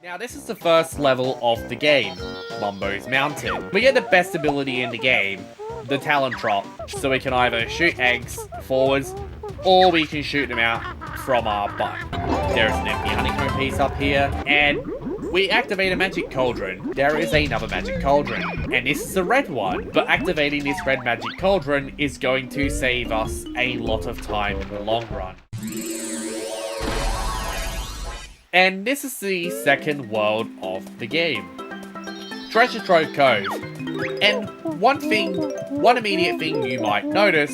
Now this is the first level of the game, Mumbo's Mountain. We get the best ability in the game, the Talon Trot, so we can either shoot eggs forwards, or we can shoot them out from our butt. There is an empty honeycomb piece up here, and we activate a magic cauldron. There is another magic cauldron, and this is a red one, but activating this red magic cauldron is going to save us a lot of time in the long run. And this is the second world of the game, Treasure Trove Cove. And one immediate thing you might notice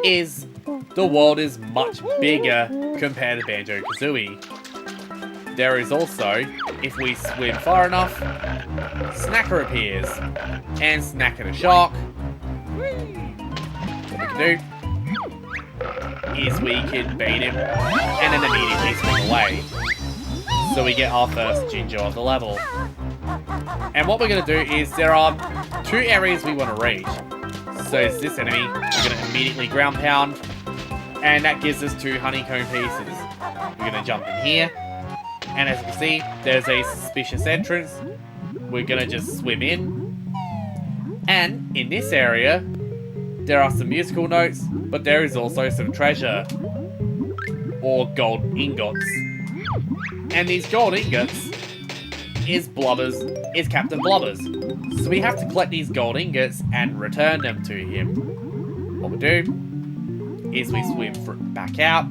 is the world is much bigger compared to Banjo-Kazooie. There is also, if we swim far enough, Snacker appears, and Snacker the shark. What we can do is we can bait him and then immediately swim away. So we get our first ginger of the level. And what we're going to do is there are two areas we want to reach. So it's this enemy, we're going to immediately ground pound, and that gives us 2 honeycomb pieces. We're going to jump in here, and as you can see, there's a suspicious entrance. We're going to just swim in. And in this area, there are some musical notes, but there is also some treasure, or gold ingots. And these gold ingots is Captain Blubber's. So we have to collect these gold ingots and return them to him. What we do is we swim back out,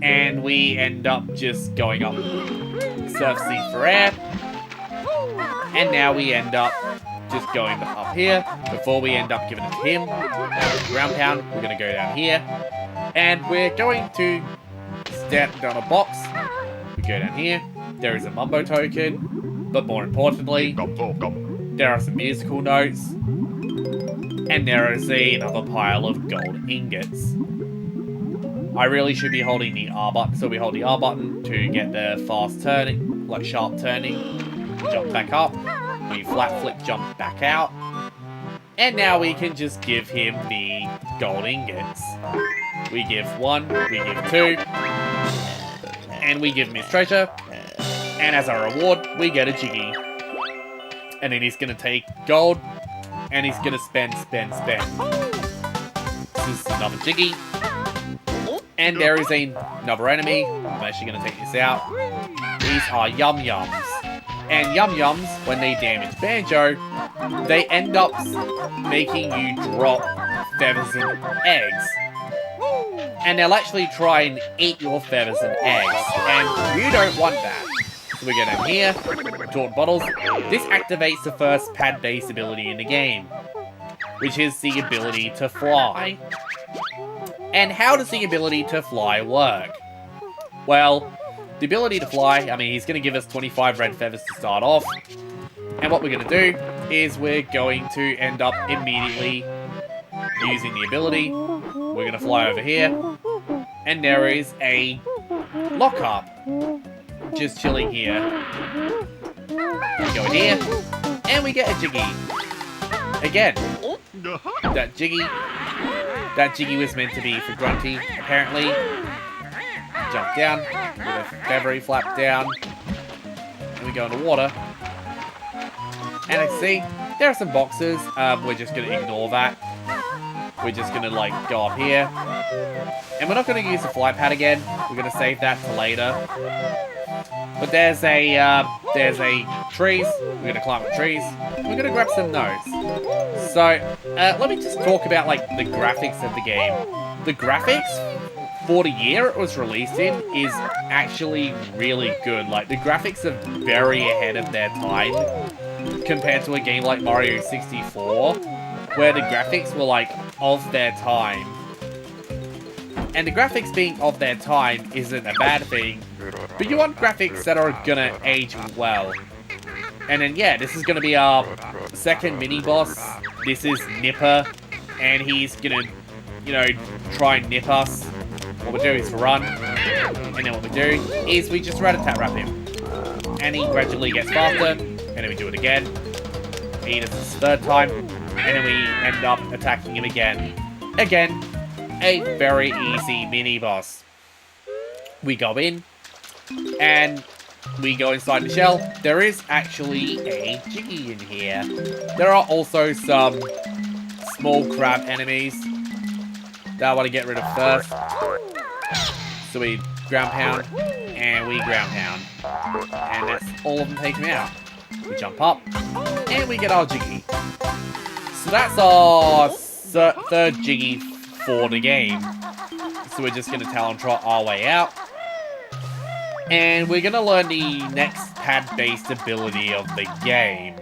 and we end up just going up, surfacing for air. And now we end up just going up here before we end up giving it to him. Ground pound, we're going to go down here. And we're going to stand down a box. We go down here. There is a Mumbo token. But more importantly, there are some musical notes. And there is another pile of gold ingots. I really should be holding the R button. So we hold the R button to get the fast turning, like sharp turning. We jump back up. We flat flip jump back out. And now we can just give him the gold ingots. We give 1, we give 2. And we give him his treasure. And as a reward, we get a Jiggy. And then he's going to take gold. And he's going to spend. This is another Jiggy. And there is another enemy. I'm actually going to take this out. These are Yum Yums. And Yum Yums, when they damage Banjo, they end up making you drop feathers and eggs. And they'll actually try and eat your feathers and eggs. And you don't want that. So we go down here, Taunt Bottles. This activates the first pad-based ability in the game, which is the ability to fly. And how does the ability to fly work? Well, the ability to fly, I mean, he's going to give us 25 red feathers to start off. And what we're going to do is we're going to end up immediately using the ability. We're going to fly over here. And there is a lockup just chilling here. We go in here. And we get a Jiggy. Again, that Jiggy was meant to be for Grunty, apparently. Jump down, with a feathery flap down, and we go in the water. And I see, there are some boxes, we're just going to ignore that. We're just going to, go up here. And we're not going to use the flight pad again, we're going to save that to later. But there's trees, we're going to climb up trees, we're going to grab some notes. So, let me just talk about, the graphics of the game. The graphics for the year it was released in is actually really good. The graphics are very ahead of their time compared to a game like Mario 64, where the graphics were of their time. And the graphics being of their time isn't a bad thing, but you want graphics that are gonna age well. And then yeah, this is gonna be our second mini-boss. This is Nipper, and he's gonna, try and nip us. What we do is run, and then what we do is we just rat-a-tat-rap him. And he gradually gets faster, and then we do it again. He does this 3rd time, and then we end up attacking him again. Again, a very easy mini-boss. We go in, and we go inside the shell, there is actually a Jiggy in here. There are also some small crab enemies that I want to get rid of first. So we ground pound, and we ground pound. And that's all of them take me out. We jump up, and we get our Jiggy. So that's our third Jiggy for the game. So we're just going to Talon Trot our way out. And we're going to learn the next pad-based ability of the game.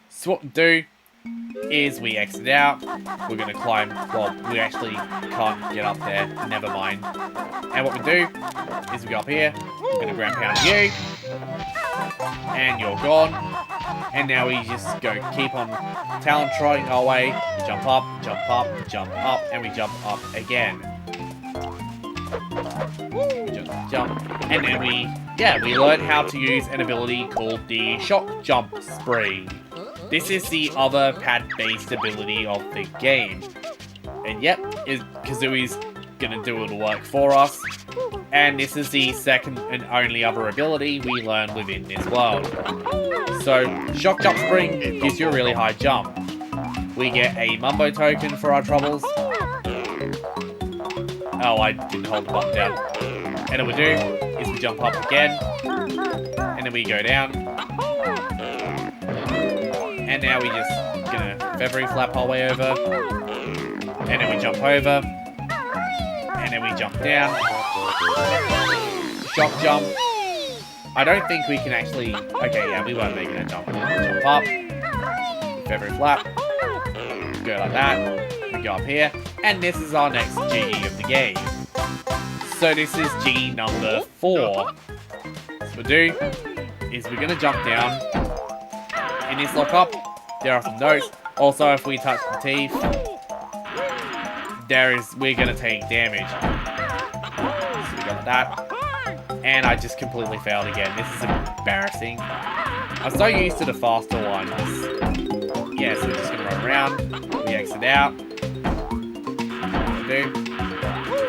So what we do is we exit out. We're going to climb. Well, we actually can't get up there. Never mind. And what we do is we go up here. We're going to ground pound you. And you're gone. And now we just go keep on Talon Trotting our way. We jump up, jump up, jump up, and we jump up again. Jump, and then we learn how to use an ability called the Shock Jump Spree. This is the other pad-based ability of the game. And yep, Kazooie's gonna do all the work for us. And this is the second and only other ability we learn within this world. So, Shock Jump Spree gives you a really high jump. We get a Mumbo token for our troubles. Oh, I didn't hold the button down. And what we do is we jump up again. And then we go down. And now we just gonna feathery flap our way over. And then we jump over. And then we jump down. Shock jump. I don't think we can actually... Okay, yeah, we weren't making a jump. Jump up. Feathery flap. Go like that. We go up here. And this is our next Jiggy of the game. So this is Jiggy number 4. So what we do is we're going to jump down. In this lock-up, there are some notes. Also, if we touch the teeth, we're going to take damage. So we got that. And I just completely failed again. This is embarrassing. I'm so used to the faster ones. Yeah, so we're just going to run around. We exit out.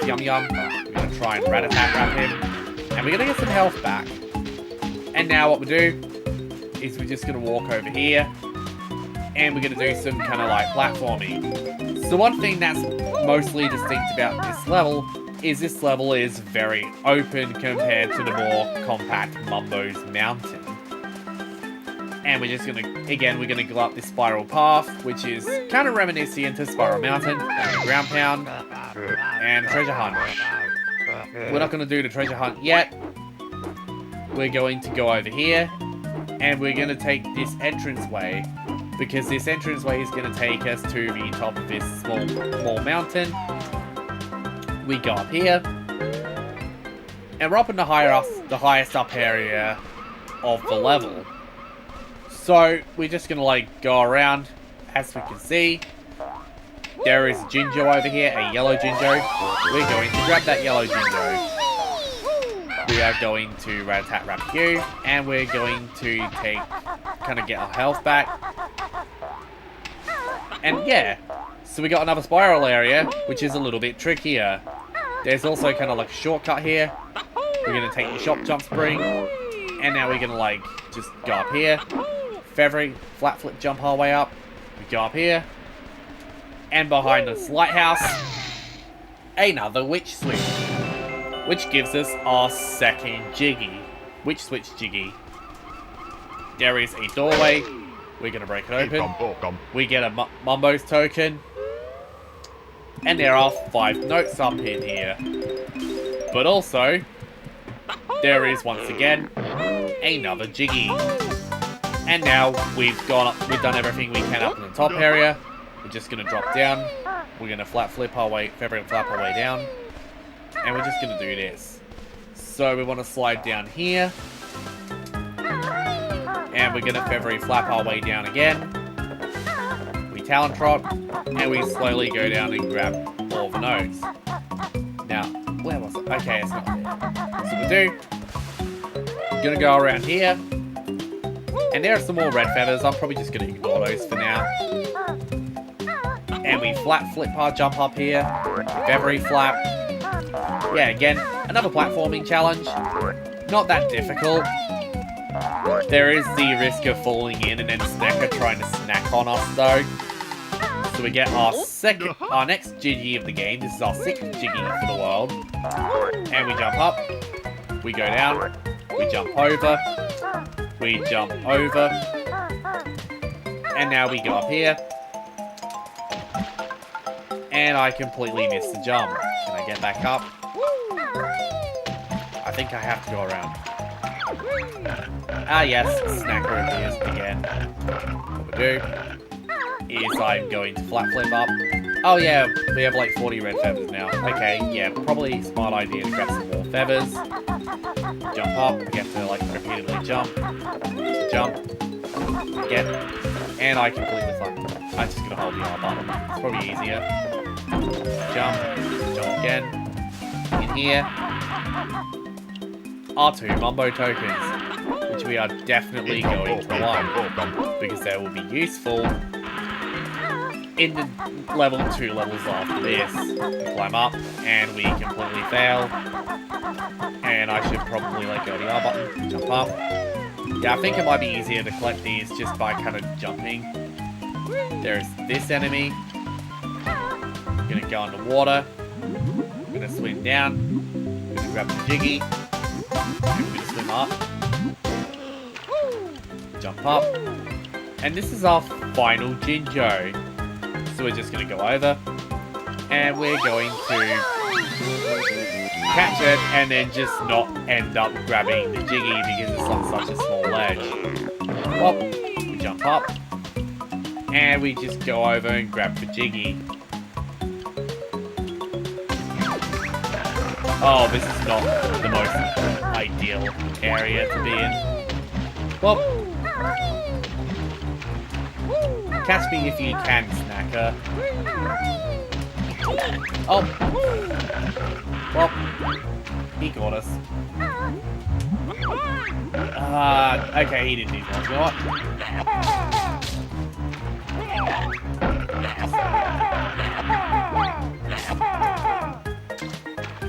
Yum yum. We're going to try and rat-a-tat-rap him. And we're going to get some health back. And now what we do is we're just going to walk over here. And we're going to do some kind of like platforming. So one thing that's mostly distinct about this level is this level is very open compared to the more compact Mumbo's Mountain. And we're just going to, again, we're going to go up this spiral path, which is kind of reminiscent to Spiral Mountain, and a ground pound, and a treasure hunt. We're not going to do the treasure hunt yet. We're going to go over here, and we're going to take this entranceway, because this entranceway is going to take us to the top of this small mountain. We go up here, and we're up in the highest up area of the level. So we're just gonna like go around. As we can see, there is a Jinjo over here, a yellow Jinjo. We're going to grab that yellow Jinjo. We are going to rat-a-tat-rap you, and we're going to kind of get our health back. And yeah, so we got another spiral area, which is a little bit trickier. There's also kind of like a shortcut here. We're gonna take the Shock Jump Spree, and now we're gonna like just go up here. Feathery, flat flip jump our way up. We go up here. And behind this lighthouse, another witch switch. Which gives us our second Jiggy. Witch switch Jiggy. There is a doorway. We're going to break it open. We get a Mumbo's token. And there are 5 notes up in here. But also, there is once again, another Jiggy. And now we've done everything we can up in the top area. We're just going to drop down. We're going to feathery flap our way down. And we're just going to do this. So we want to slide down here. And we're going to feathery flap our way down again. We Talon Trot. And we slowly go down and grab all the nodes. Now, where was it? Okay, it's not there. So we do. We're going to go around here. And there are some more red feathers. I'm probably just going to ignore those for now. And we flat flip hard jump up here. Feathery flap. Yeah, again, another platforming challenge. Not that difficult. There is the risk of falling in and then Snacker trying to snack on us though. So we get our next Jiggy of the game. This is our 6th Jiggy for the world. And we jump up. We go down. We jump over. We jump over. And now we go up here. And I completely missed the jump. Can I get back up? I think I have to go around. Ah yes, Snacker appears again. What we do is I'm going to flat flip up. Oh yeah, we have like 40 red feathers now. Okay, yeah, probably a smart idea to grab some more feathers. Jump up, we have to like repeatedly jump. Jump. Again. And I completely fucked. I'm just gonna hold the R button. It's probably easier. Jump. Jump again. In here. R2 Mumbo tokens, which we are definitely going to want, because they will be useful in the level 2 levels after this. We climb up, and we completely fail. And I should probably let go of the R button, jump up. Yeah, I think it might be easier to collect these just by kind of jumping. There's this enemy. I'm gonna go underwater. I'm gonna swim down. I'm gonna grab the Jiggy. I'm gonna swim up. Jump up. And this is our final Jinjo. So we're just gonna go over. And we're going to catch it and then just not end up grabbing the Jiggy because it's on such a small ledge. Well, we jump up. And we just go over and grab the Jiggy. Oh, this is not the most ideal area to be in. Well, catch me if you can, Snacker. Oh. Well, he got us. Okay, he didn't do that. You know what?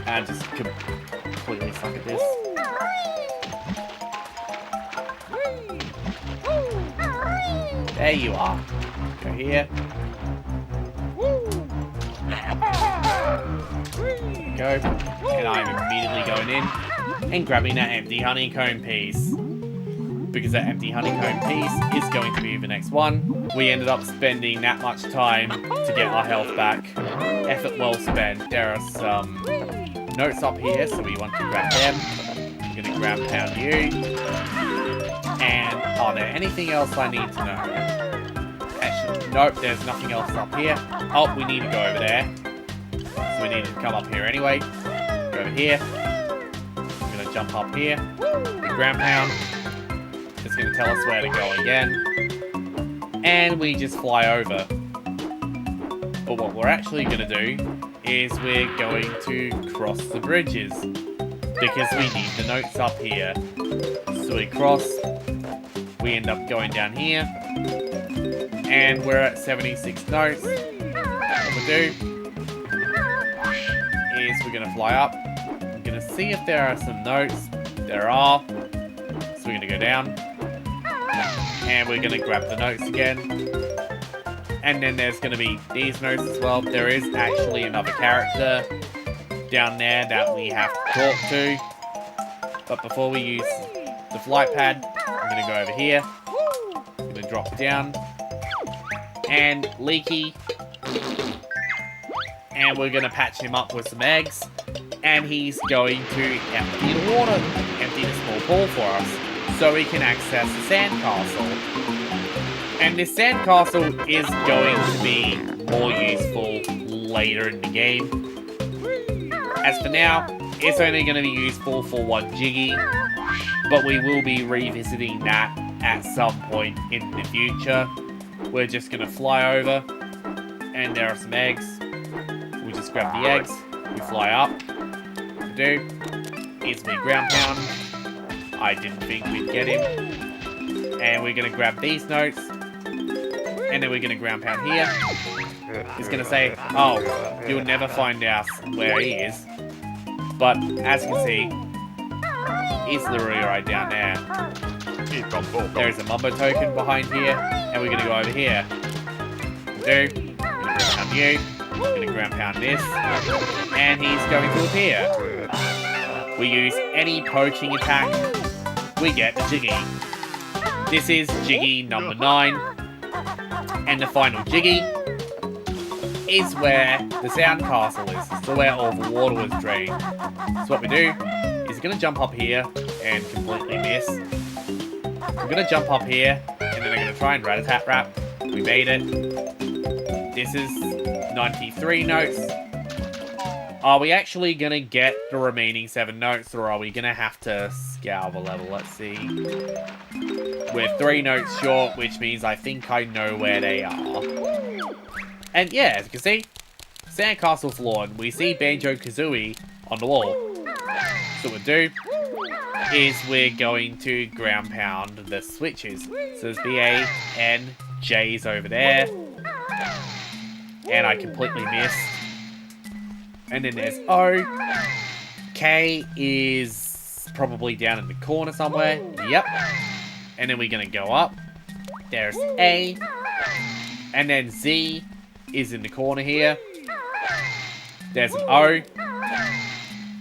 I just completely suck at this. There you are. Go here. Go. And I'm immediately going in and grabbing that empty honeycomb piece. Because that empty honeycomb piece is going to be the next one. We ended up spending that much time to get our health back. Effort well spent. There are some notes up here, so we want to grab them. I'm going to ground pound you. And are there anything else I need to know? Actually, nope, there's nothing else up here. Oh, we need to go over there. So we need to come up here anyway. Go over here. I'm going to jump up here. The ground pound. It's going to tell us where to go again. And we just fly over. But what we're actually going to do is we're going to cross the bridges. Because we need the notes up here. So we cross. We end up going down here. And we're at 76 notes. What we do is we're going to fly up. I'm going to see if there are some notes. There are. So we're going to go down. And we're going to grab the notes again. And then there's going to be these notes as well. There is actually another character down there that we have to talk to. But before we use the flight pad, I'm going to go over here. I'm going to drop down. And Leaky. And we're going to patch him up with some eggs. And he's going to empty the water, empty the small pool for us, so we can access the sandcastle. And this sandcastle is going to be more useful later in the game. As for now, it's only going to be useful for one Jiggy, but we will be revisiting that at some point in the future. We're just going to fly over, and there are some eggs. We just grab the eggs, we fly up. What we do is we ground pound. I didn't think we'd get him. And we're going to grab these notes. And then we're going to ground pound here. He's going to say, oh, you'll never find out where he is. But as you can see, he's literally right down there. There's a Mumbo token behind here, and we're gonna go over here. We're gonna ground pound you, we're gonna ground pound this, and he's going to appear. We use any poaching attack, we get the Jiggy. This is Jiggy number 9, and the final Jiggy is where the Sound Castle is, so where all the water was drained. So what we do is we're gonna jump up here and completely miss. We're gonna jump up here, and then I'm gonna try and rat-a-tat-rap. We made it. This is 93 notes. Are we actually gonna get the remaining 7 notes, or are we gonna have to scour the level? Let's see. We're 3 notes short, which means I think I know where they are. And yeah, as you can see, Sandcastle floor, and we see Banjo-Kazooie on the wall. So what we do is we're going to ground pound the switches. So there's BA, N, J's over there. And I completely missed. And then there's O. K is probably down in the corner somewhere. Yep. And then we're going to go up. There's A. And then Z is in the corner here. There's an O.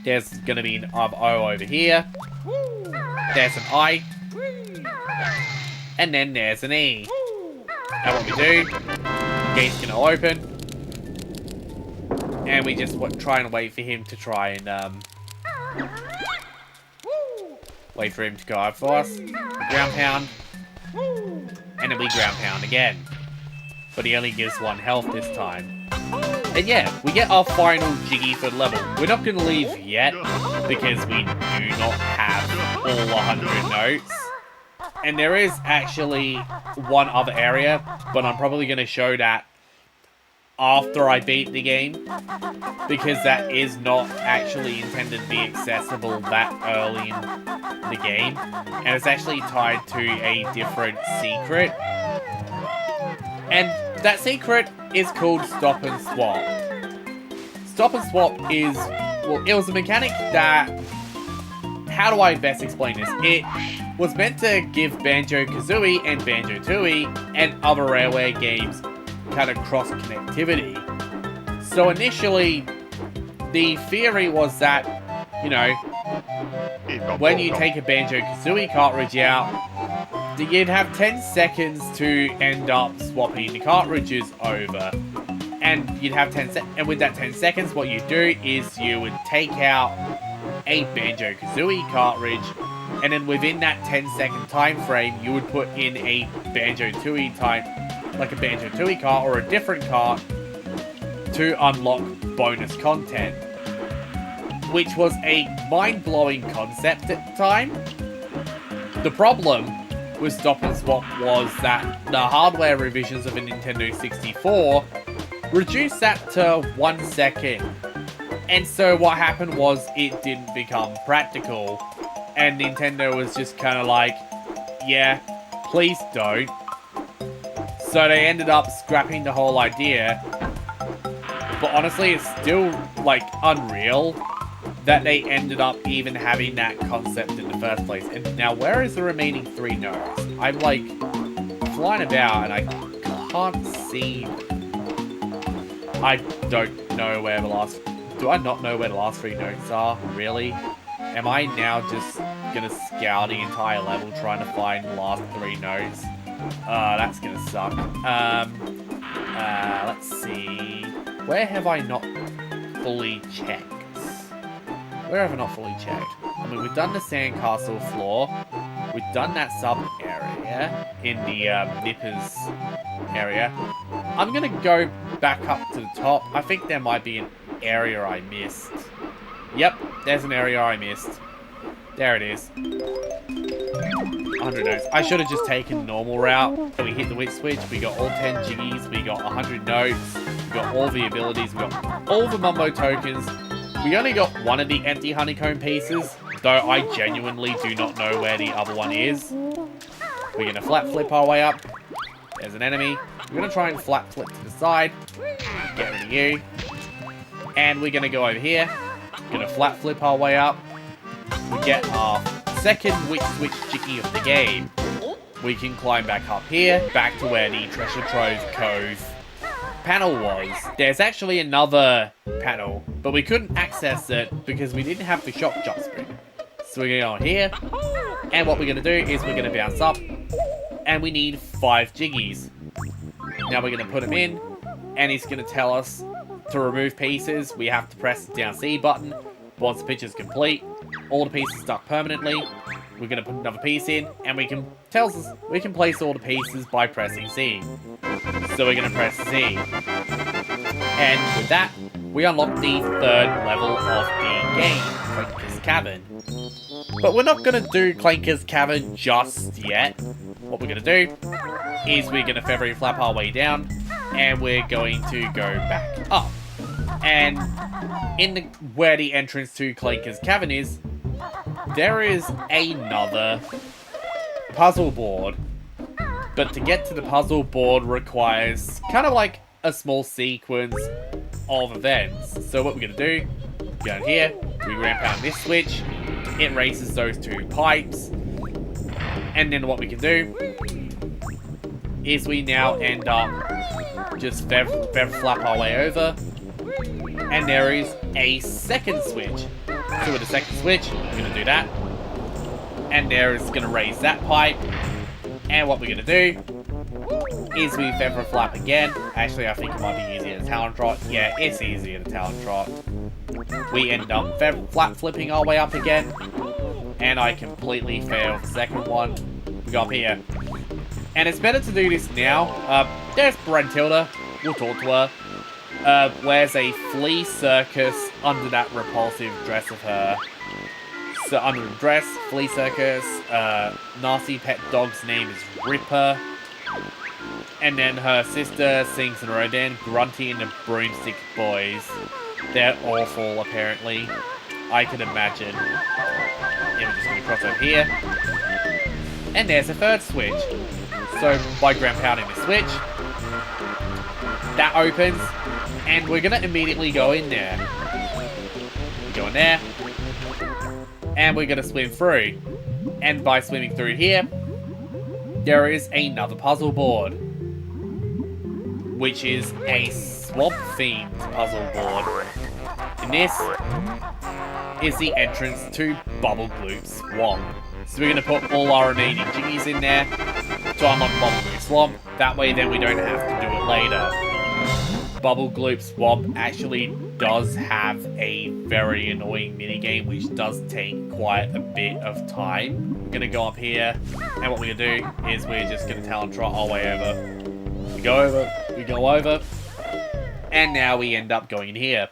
There's going to be an O over here. There's an I. And then there's an E. And what we do, the gate's going to open. And we just try and wait for him to try and, wait for him to go up for us. We ground pound. And then we ground pound again. But he only gives 1 health this time. And yeah, we get our final Jiggy for the level. We're not going to leave yet, because we do not have all 100 notes. And there is actually one other area, but I'm probably going to show that after I beat the game, because that is not actually intended to be accessible that early in the game, and it's actually tied to a different secret, and that secret is called Stop and Swap. Stop and Swap is, well, it was a mechanic that, how do I best explain this? It was meant to give Banjo-Kazooie and Banjo-Tooie and other Rareware games kind of cross connectivity. So initially, the theory was that, you know, when you take a Banjo-Kazooie cartridge out, you'd have 10 seconds to end up swapping the cartridges over. And you'd have 10 seconds, and with that 10 seconds, what you do is you would take out a Banjo-Kazooie cartridge, and then within that 10-second time frame, you would put in a Banjo-Tooie type, like a Banjo-Tooie cart or a different cart, to unlock bonus content, which was a mind-blowing concept at the time. The problem with Stop and Swap was that the hardware revisions of a Nintendo 64 reduced that to 1 second. And so what happened was it didn't become practical, and Nintendo was just kind of like, yeah, please don't. So they ended up scrapping the whole idea. But honestly, it's still, like, unreal that they ended up even having that concept in the first place. And now, where is the remaining 3 notes? I'm, like, flying about and I can't see. I don't know where the last... Do I not know where the last 3 notes are? Really? Am I now just gonna scour the entire level trying to find the last 3 notes? That's gonna suck. Let's see. Where have I not fully checked? Where have I not fully checked? I mean, we've done the sandcastle floor. We've done that sub-area in the Nippers area. I'm gonna go back up to the top. I think there might be an area I missed. Yep, there's an area I missed. There it is. 100 notes. I should have just taken normal route. We hit the witch switch. We got all 10 jiggies. We got 100 notes. We got all the abilities. We got all the Mumbo tokens. We only got one of the empty honeycomb pieces, though I genuinely do not know where the other one is. We're going to flat flip our way up. There's an enemy. We're going to try and flat flip to the side. Get rid of you. And we're going to go over here. We're going to flat flip our way up. We get our second witch switch jiggy of the game. we can climb back up here, back to where the Treasure Trove Cove panel was. There's actually another panel, but we couldn't access it because we didn't have the shock jump spring. So we're gonna go on here, and what we're gonna do is we're gonna bounce up, and we need 5 jiggies. Now we're gonna put them in, and he's gonna tell us to remove pieces. We have to press the down C button. Once the picture's complete, all the pieces stuck permanently. We're gonna put another piece in, and tells us we can place all the pieces by pressing C. So we're gonna press C. And with that, we unlock the 3rd level of the game, Clanker's Cavern. But we're not gonna do Clanker's Cavern just yet. What we're gonna do is we're gonna feathery flap our way down, and we're going to go back up. And where the entrance to Clanker's Cavern is, there is another puzzle board. But to get to the puzzle board requires kind of like a small sequence of events. So what we're going to do, go in here, we ramp out this switch, it raises those 2 pipes, and then what we can do is we now end up just feather flap our way over, and there is a second switch. So with the second switch, we're going to do that, and there is going to raise that pipe, and what we're going to do is we feather flap again. Actually, I think it might be easier to Talon Trot. Yeah, it's easier to Talon Trot. We end up feather flap flipping our way up again, and I completely failed the second one. We go up here, and it's better to do this now. There's Brentilda. We'll talk to her. Wears a flea circus under that repulsive dress of her. So under the dress, flea circus, nasty pet dog's name is Ripper. And then her sister sings in Rodan, Grunty and the Broomstick Boys. They're awful, apparently. I could imagine. Yeah, we're just gonna cross over here. And there's a 3rd switch. So by ground pounding the switch, that opens, and we're gonna immediately go in there. We go in there, and we're gonna swim through. And by swimming through here, there is another puzzle board, which is a swamp-themed puzzle board. And this is the entrance to Bubble Gloop Swamp. So we're gonna put all our remaining jiggies in there to unlock Bubble Gloop Swamp. That way then we don't have to do it later. Bubble Gloop Swamp actually does have a very annoying minigame which does take quite a bit of time. We're gonna go up here, and what we're gonna do is we're just gonna Talon Trot our way over. We go over, and now we end up going in here.